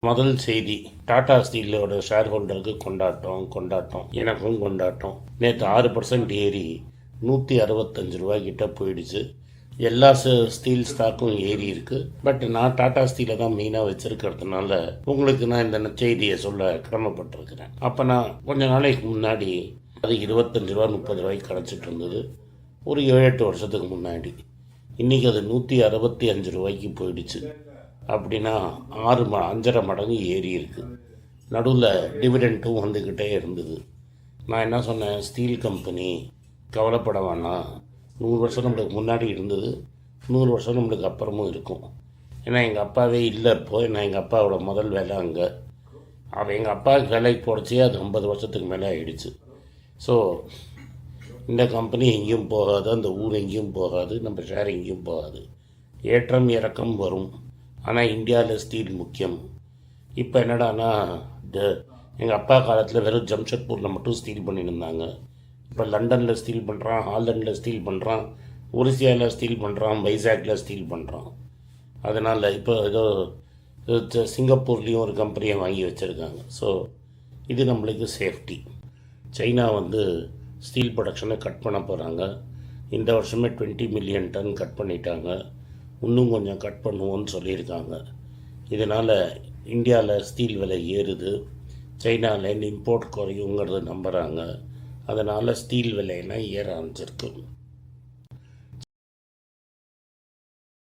முதல் செய்தி, டாடா ஸ்டீலோட ஷேர் ஹோல்டருக்கு கொண்டாட்டம் எனக்கும் கொண்டாட்டம். நேற்று 6% ஏறி 165 ரூபாய்க்கிட்ட போயிடுச்சு. எல்லா ஸ்டீல் ஸ்டாக்கும் ஏறி இருக்கு. பட் நான் டாடா ஸ்டீலை தான் மெயினாக வச்சிருக்கிறதுனால உங்களுக்கு நான் இந்த செய்தியை சொல்ல கடமைப்பட்டிருக்கிறேன். அப்போ நான் கொஞ்ச நாளைக்கு முன்னாடி அது 25 ரூபா 30 ரூபாய்க்கு கிடச்சிட்டு இருந்தது, ஒரு 7-8 வருஷத்துக்கு முன்னாடி. இன்றைக்கி அது 165 ரூபாய்க்கு போயிடுச்சு. அப்படின்னா 5.5 மடங்கு ஏறி இருக்குது. நடுவில் டிவிடெண்ட்டும் வந்துக்கிட்டே இருந்தது. நான் என்ன சொன்னேன், ஸ்டீல் கம்பெனி கவலைப்பட வேணாம், 100 வருஷம் நம்மளுக்கு முன்னாடி இருந்தது, 100 வருஷம் நம்மளுக்கு அப்புறமும் இருக்கும். ஏன்னா எங்கள் அப்பாவே இல்லை இப்போது. ஏன்னா எங்கள் அப்பாவோட முதல் வேலை அங்கே. எங்கள் அப்பாவுக்கு வேலைக்கு போடச்சே அது 50 வருஷத்துக்கு மேலே ஆகிடுச்சு. ஸோ இந்த கம்பெனி எங்கேயும் போகாது, அந்த ஊர் எங்கேயும் போகாது, நம்ம ஷேர் எங்கேயும் போகாது. ஏற்றம் இறக்கம் வரும். ஆனால் இந்தியாவில் ஸ்டீல் முக்கியம். இப்போ என்னடானா, எங்கள் அப்பா காலத்தில் வெறும் ஜம்ஷெட்பூரில் மட்டும் ஸ்டீல் பண்ணிட்டு இருந்தாங்க. இப்போ லண்டனில் ஸ்டீல் பண்ணுறான், ஹாலண்டில் ஸ்டீல் பண்ணுறான், ஒரிசியாவில் ஸ்டீல் பண்ணுறான், வைசாக்கில் ஸ்டீல் பண்ணுறான். அதனால் இப்போ ஏதோ சிங்கப்பூர்லேயும் ஒரு கம்பெனியை வாங்கி வச்சுருக்காங்க. ஸோ இது நம்மளுக்கு சேஃப்டி. சைனா ஸ்டீல் ப்ரொடக்ஷனை கட் பண்ண போகிறாங்க. இந்த வருஷமே 20 மில்லியன் டன் கட் பண்ணிட்டாங்க. இன்னும் கொஞ்சம் கட் பண்ணுவோன்னு சொல்லியிருக்காங்க. இதனால் இந்தியாவில் ஸ்டீல் விலை ஏறுது, சைனாவில் இம்போர்ட் குறையுங்கிறது நம்புகிறாங்க. அதனால் ஸ்டீல் விலையெல்லாம் ஏற ஆரம்பிச்சிருக்கு.